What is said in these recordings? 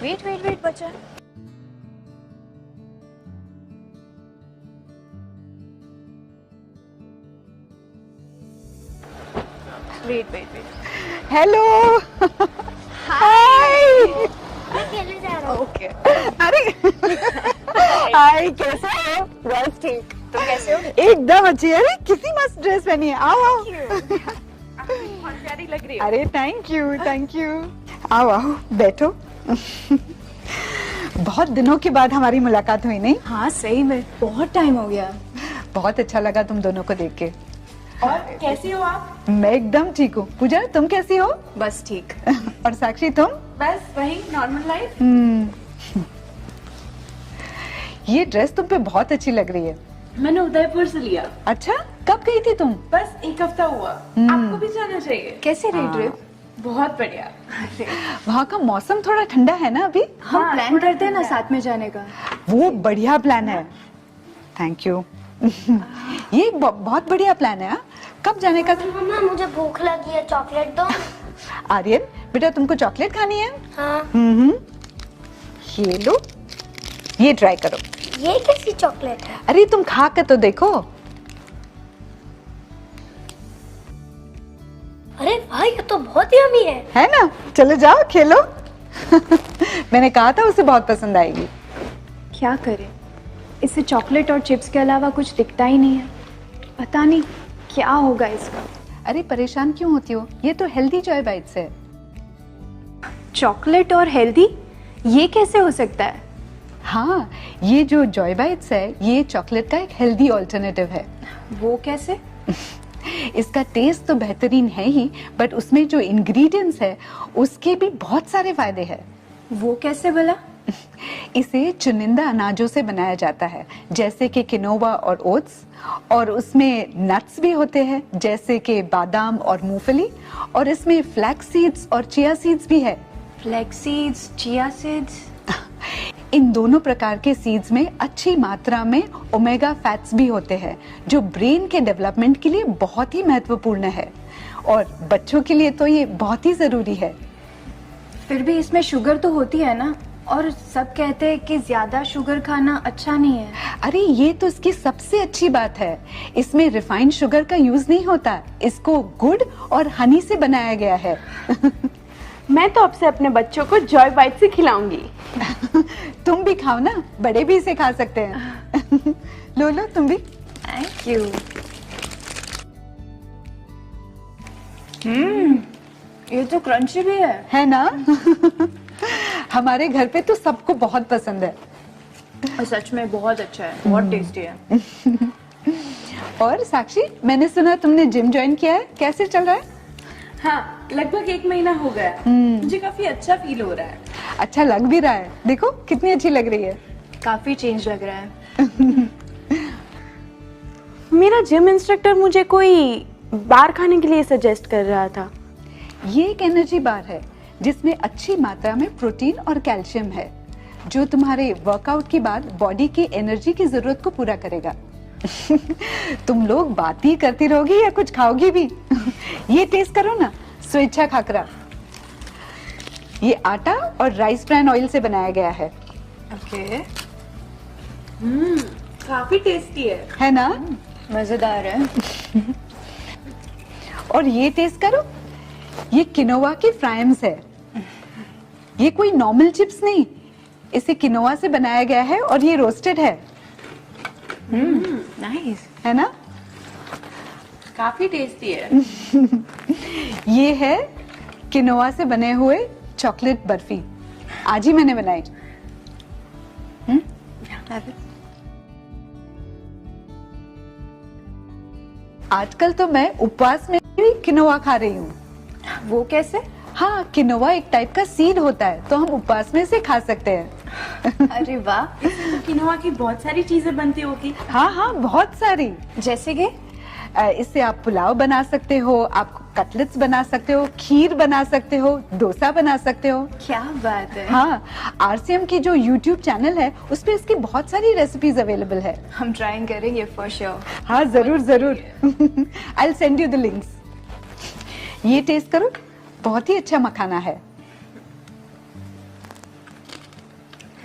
Wait बच्चा। Wait. Hello. हाय। मैं खेलने जा रहा हूँ। ओके। अरे हाय, कैसे हो? बस ठीक। तुम कैसे हो? एकदम अच्छी। अरे कितनी मस्त ड्रेस पहनी है। आओ आओ। बहुत प्यारी लग रही हो। अरे थैंक यू। आओ आओ बैठो। बहुत दिनों के बाद हमारी मुलाकात हुई, नहीं? हाँ सही में बहुत टाइम हो गया। बहुत अच्छा लगा तुम दोनों को देख के। और कैसी हो आप? मैं एकदम ठीक हूँ। पूजा, तुम कैसी हो? बस ठीक। और साक्षी, तुम? बस वही नॉर्मल लाइफ। ये ड्रेस तुम पे बहुत अच्छी लग रही है। मैंने उदयपुर से लिया। अच्छा, कब गई थी तुम? बस एक हफ्ता हुआ। आपको भी जाना चाहिए। कैसे रही ट्रिप? बहुत बढ़िया। वहाँ का मौसम थोड़ा ठंडा है ना अभी? हम प्लान करते हैं ना साथ में जाने का। वो बढ़िया प्लान है। Thank you. ये बहुत बढ़िया प्लान है। हाँ? कब जाने का? मम्मा मुझे भूख लगी है, चॉकलेट दो। आर्यन बेटा, तुमको चॉकलेट खानी है? हाँ। ये लो, ये ट्राई करो। ये कैसी चॉकलेट है? अरे तुम खा के तो देखो। अरे वाह, ये तो बहुत यम्मी है ना? चलो जाओ खेलो। मैंने कहा था उसे बहुत पसंद आएगी। क्या करें, इसे चॉकलेट और चिप्स के अलावा कुछ दिखता ही नहीं है। पता नहीं क्या होगा इसका। अरे परेशान क्यों होती हो? ये तो हेल्दी जॉय बाइट्स है। चॉकलेट और हेल्दी, ये कैसे हो सकता है? हाँ, ये जो जॉय बाइट्स है ये चॉकलेट का एक हेल्दी ऑल्टरनेटिव है। वो कैसे? इसका टेस्ट तो बेहतरीन है ही, बट उसमें जो इंग्रेडिएंट्स है उसके भी बहुत सारे फायदे हैं। वो कैसे भला? इसे चुनिंदा अनाजों से बनाया जाता है, जैसे कि किनोवा और ओट्स, और उसमें नट्स भी होते हैं जैसे कि बादाम और मूंगफली, और इसमें फ्लैक्स सीड्स और चिया सीड्स भी है। Flax seeds, chia seeds. इन दोनों प्रकार के सीड्स में अच्छी मात्रा में ओमेगा फैट्स भी होते हैं जो ब्रेन के डेवलपमेंट के लिए बहुत ही महत्वपूर्ण है, और बच्चों के लिए तो ये बहुत ही जरूरी है। फिर भी इसमें शुगर तो होती है ना, और सब कहते हैं कि ज्यादा शुगर खाना अच्छा नहीं है। अरे ये तो इसकी सबसे अच्छी बात है, इसमें रिफाइंड शुगर का यूज नहीं होता, इसको गुड़ और हनी से बनाया गया है। मैं तो अब से अपने बच्चों को जॉय बाइट से खिलाऊंगी। तुम भी खाओ ना, बड़े भी इसे खा सकते हैं। लो लो तुम भी। Thank you. ये तो क्रंची भी है ना? हमारे घर पे तो सबको बहुत पसंद है। और सच में बहुत अच्छा है, बहुत टेस्टी है। और साक्षी, मैंने सुना तुमने जिम ज्वाइन किया है, कैसे चल रहा है? हाँ, लगभग 1 महीना हो गया है। मुझे काफी अच्छा फील हो रहा है। अच्छा लग भी रहा है, देखो कितनी अच्छी लग रही है। काफी चेंज लग रहा है। मेरा जिम इंस्ट्रक्टर मुझे कोई बार खाने के लिए सजेस्ट कर रहा था। ये एक एनर्जी बार है जिसमें अच्छी मात्रा में प्रोटीन और कैल्शियम है, जो तुम्हारे वर्कआउट के बाद बॉडी की एनर्जी की जरूरत को पूरा करेगा। तुम लोग बात ही करती रहोगी या कुछ खाओगी भी? ये टेस्ट करो ना, स्वेच्छा खाकरा। ये आटा और राइस ब्रान ऑयल से बनाया गया है। ओके। काफी टेस्टी है ना? मजेदार है। और ये टेस्ट करो, ये किनोवा के फ्राइम्स है। ये कोई नॉर्मल चिप्स नहीं, इसे किनोवा से बनाया गया है और ये रोस्टेड है। नाइस है ना? काफी टेस्टी है। ये है किनोवा से बने हुए चॉकलेट बर्फी, आज ही मैंने बनाई। आजकल तो मैं उपवास में भी किनोवा खा रही हूँ। वो कैसे? हाँ, किनोवा एक टाइप का सीड होता है, तो हम उपवास में से खा सकते हैं। अरे वाह, तो किनोवा की बहुत सारी चीजें बनती होगी। हाँ हाँ, बहुत सारी। जैसे कि इससे आप पुलाव बना सकते हो, आप कटलेट्स बना सकते हो, खीर बना सकते हो, डोसा बना सकते हो। क्या बात है। हाँ, आरसीएम की जो यूट्यूब चैनल है उस पे इसकी बहुत सारी रेसिपीज अवेलेबल है। हम ट्राइंग करेंगे फॉर श्योर। हाँ जरूर जरूर। I will send you the links. ये टेस्ट करो, बहुत ही अच्छा मखाना है।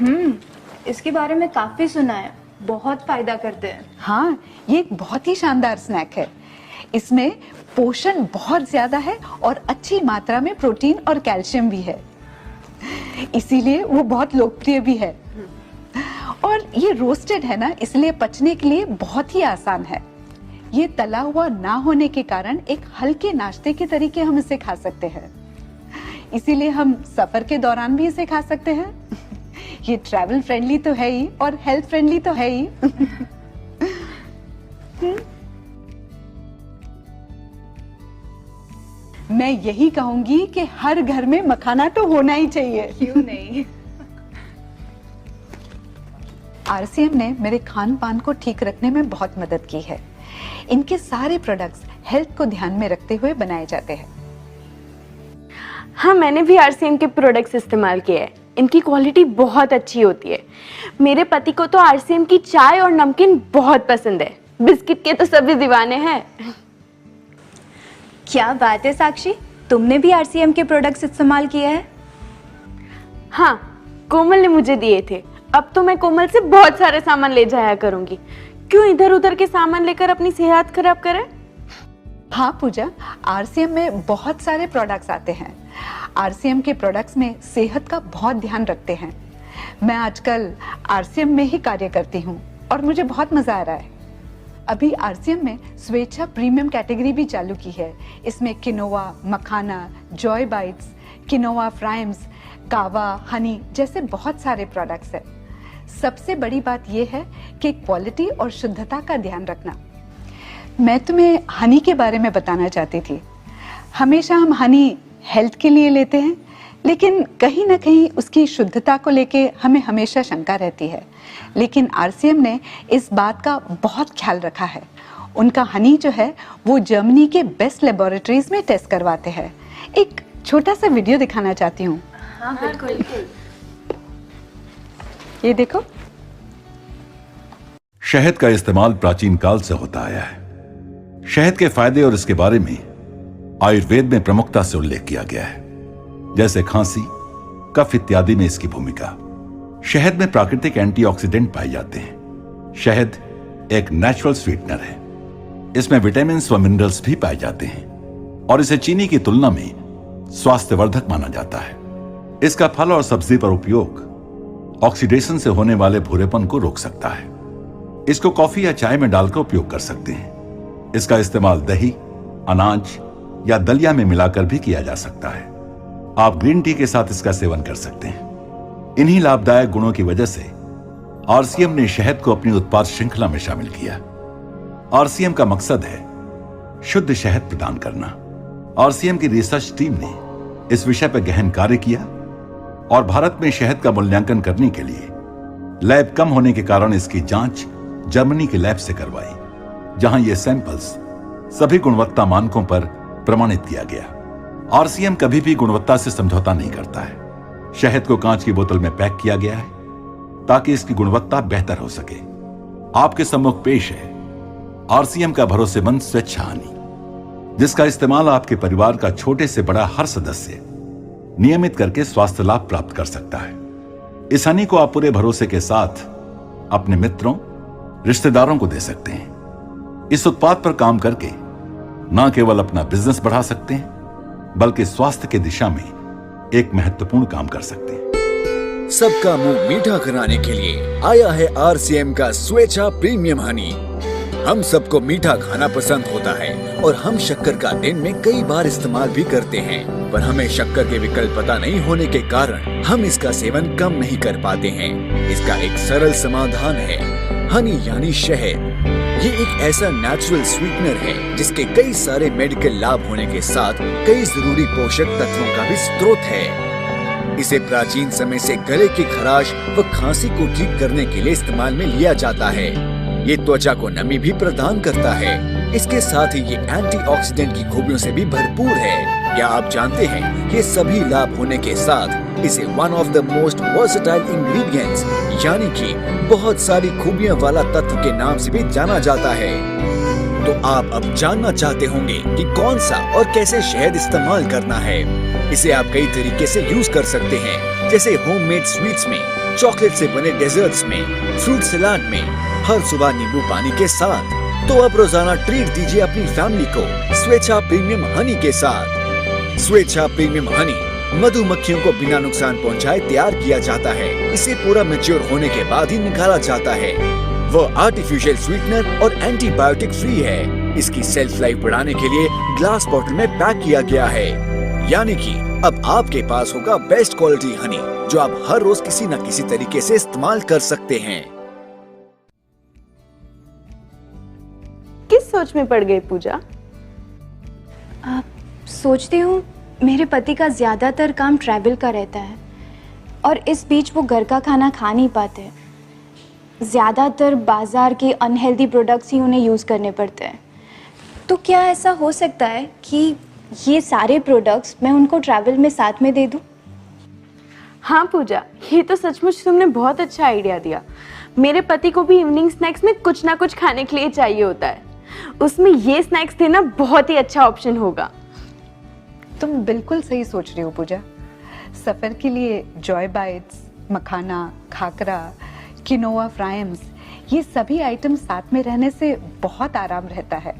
इसके बारे में काफी सुना है, बहुत फायदा करते हैं। हाँ, ये एक बहुत ही शानदार स्नैक है। इसमें पोषण बहुत ज्यादा है और अच्छी मात्रा में प्रोटीन और कैल्शियम भी है, इसीलिए वो बहुत लोकप्रिय भी है। और ये रोस्टेड है ना, इसलिए पचने के लिए बहुत ही आसान है। ये तला हुआ ना होने के कारण एक हल्के नाश्ते के तरीके हम इसे खा सकते हैं, इसीलिए हम सफर के दौरान भी इसे खा सकते हैं। ये ट्रैवल फ्रेंडली तो है ही और हेल्थ फ्रेंडली तो है ही। मैं यही कहूंगी कि हर घर में मखाना तो होना ही चाहिए। क्यों नहीं? आरसीएम ने मेरे खान पान को ठीक रखने में बहुत मदद की है। इनके सारे प्रोडक्ट्स हेल्थ को ध्यान में रखते हुए बनाए जाते हैं। हाँ, मैंने भी आरसीएम के प्रोडक्ट्स इस्तेमाल किए हैं। इनकी क्वालिटी बहुत अच्छी होती है। मेरे पति को तो आरसीएम की चाय और नमकीन बहुत पसंद है। बिस्किट के तो सभी दीवाने हैं। क्या बात है साक्षी, तुमने भी आरसीएम के प्रोडक्ट्स इस्तेमाल किए हैं? हाँ, कोमल ने मुझे दिए थे। अब तो मैं कोमल से बहुत सारे सामान ले जाया करूंगी। क्यों इधर उधर के सामान लेकर अपनी सेहत खराब करें? हाँ पूजा, आरसीएम में बहुत सारे प्रोडक्ट्स आते हैं। आरसीएम के प्रोडक्ट्स में सेहत का बहुत ध्यान रखते हैं। मैं आजकल आरसीएम में ही कार्य करती हूँ और मुझे बहुत मजा आ रहा है। अभी आरसीएम में स्वेच्छा प्रीमियम कैटेगरी भी चालू की है। इसमें किनोवा, मखाना, जॉय बाइट्स, किनोवा फ्राइम्स, कावा, हनी जैसे बहुत सारे प्रोडक्ट्स हैं। सबसे बड़ी बात यह है कि क्वालिटी और शुद्धता का ध्यान रखना। मैं तुम्हें हनी के बारे में बताना चाहती थी। हमेशा हम हनी हेल्थ के लिए लेते हैं, लेकिन कहीं ना कहीं उसकी शुद्धता को लेके हमें हमेशा शंका रहती है। लेकिन आरसीएम ने इस बात का बहुत ख्याल रखा है। उनका हनी जो है वो जर्मनी के बेस्ट लेबोरेटरीज में टेस्ट करवाते हैं। एक छोटा सा वीडियो दिखाना चाहती हूँ। हाँ बिल्कुल। ये देखो। शहद का इस्तेमाल प्राचीन काल से होता आया है। शहद के फायदे और इसके बारे में आयुर्वेद में प्रमुखता से उल्लेख किया गया है, जैसे खांसी, कफ इत्यादि में इसकी भूमिका। शहद में प्राकृतिक एंटीऑक्सीडेंट पाए जाते हैं। शहद एक नेचुरल स्वीटनर है। इसमें विटामिन व मिनरल्स भी पाए जाते हैं और इसे चीनी की तुलना में स्वास्थ्यवर्धक माना जाता है। इसका फल और सब्जी पर उपयोग ऑक्सीडेशन से होने वाले भूरेपन को रोक सकता है। इसको कॉफी या चाय में डालकर उपयोग कर सकते हैं। इसका इस्तेमाल दही, अनाज या दलिया में मिलाकर भी किया जा सकता है। आप ग्रीन टी के साथ इसका सेवन कर सकते हैं। इन्हीं लाभदायक गुणों की वजह से आरसीएम ने शहद को अपनी उत्पाद श्रृंखला में शामिल किया। आरसीएम का मकसद है शुद्ध शहद प्रदान करना। आरसीएम की रिसर्च टीम ने इस विषय पर गहन कार्य किया और भारत में शहद का मूल्यांकन करने के लिए लैब कम होने के कारण इसकी जांच जर्मनी के लैब से करवाई, जहां ये सैंपल्स सभी गुणवत्ता मानकों पर प्रमाणित किया गया। आरसीएम कभी भी गुणवत्ता से समझौता नहीं करता है। शहद को कांच की बोतल में पैक किया गया है ताकि इसकी गुणवत्ता बेहतर हो सके। आपके सम्मुख पेश है आरसीएम का भरोसेमंद स्वेच्छा हनी, जिसका इस्तेमाल आपके परिवार का छोटे से बड़ा हर सदस्य नियमित करके स्वास्थ्य लाभ प्राप्त कर सकता है। इस हनी को आप पूरे भरोसे के साथ अपने मित्रों, रिश्तेदारों को दे सकते हैं। इस उत्पाद पर काम करके न केवल अपना बिजनेस बढ़ा सकते हैं, बल्कि स्वास्थ्य की दिशा में एक महत्वपूर्ण काम कर सकते हैं। सबका मुंह मीठा कराने के लिए आया है आरसीएम का स्वेच्छा प्रीमियम हनी। हम सबको मीठा खाना पसंद होता है और हम शक्कर का दिन में कई बार इस्तेमाल भी करते हैं, पर हमें शक्कर के विकल्प पता नहीं होने के कारण हम इसका सेवन कम नहीं कर पाते हैं। इसका एक सरल समाधान है हनी यानी शहद। ये एक ऐसा नेचुरल स्वीटनर है जिसके कई सारे मेडिकल लाभ होने के साथ कई जरूरी पोषक तत्वों का भी स्रोत है। इसे प्राचीन समय से गले की खराश व खांसी को ठीक करने के लिए इस्तेमाल में लिया जाता है। ये त्वचा को नमी भी प्रदान करता है। इसके साथ ही ये एंटीऑक्सीडेंट की खूबियों से भी भरपूर है। क्या आप जानते हैं ये सभी लाभ होने के साथ इसे one of the most versatile ingredients यानी कि बहुत सारी खूबियों वाला तत्व के नाम से भी जाना जाता है। तो आप अब जानना चाहते होंगे कि कौन सा और कैसे शहद इस्तेमाल करना है। इसे आप कई तरीके से यूज कर सकते हैं, जैसे होममेड स्वीट्स में, चॉकलेट से बने डेजर्ट्स में, फ्रूट सलाद में, हर सुबह नींबू पानी के साथ। तो अब रोजाना ट्रीट दीजिए अपनी फैमिली को स्वेच्छा प्रीमियम हनी के साथ। स्वेच्छा प्रीमियम हनी मधुमक्खियों को बिना नुकसान पहुंचाए तैयार किया जाता है। इसे पूरा मैच्योर होने के बाद ही निकाला जाता है। वो आर्टिफिशियल स्वीटनर और एंटीबायोटिक फ्री है। इसकी सेल्फ लाइफ बढ़ाने के लिए ग्लास बॉटल में पैक किया गया है। यानी कि अब आपके पास होगा बेस्ट क्वालिटी हनी, जो आप हर रोज किसी न किसी तरीके से इस्तेमाल कर सकते हैं। किस सोच में पड़ गई पूजा? सोचती हूँ मेरे पति का ज़्यादातर काम ट्रैवल का रहता है और इस बीच वो घर का खाना खा नहीं पाते। ज़्यादातर बाज़ार के अनहेल्दी प्रोडक्ट्स ही उन्हें यूज़ करने पड़ते हैं। तो क्या ऐसा हो सकता है कि ये सारे प्रोडक्ट्स मैं उनको ट्रैवल में साथ में दे दूँ? हाँ पूजा, ये तो सचमुच तुमने बहुत अच्छा आइडिया दिया। मेरे पति को भी इवनिंग स्नैक्स में कुछ ना कुछ खाने के लिए चाहिए होता है। उसमें ये स्नैक्स देना बहुत ही अच्छा ऑप्शन होगा। तुम बिल्कुल सही सोच रही हो पूजा। सफर के लिए जॉय बाइट्स, मखाना, खाकरा, किनोआ फ्राइम्स, ये सभी आइटम साथ में रहने से बहुत आराम रहता है।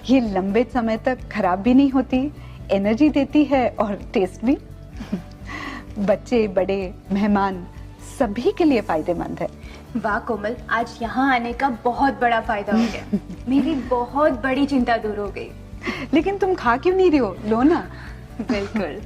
ये लंबे समय तक खराब भी नहीं होती, एनर्जी देती है और टेस्ट भी। बच्चे, बड़े, मेहमान सभी के लिए फायदेमंद है। वाह कोमल, आज यहाँ आने का बहुत बड़ा फायदा हो गया। मेरी बहुत बड़ी चिंता दूर हो गई। लेकिन तुम खा क्यों नहीं रही हो? लो ना। बिल्कुल।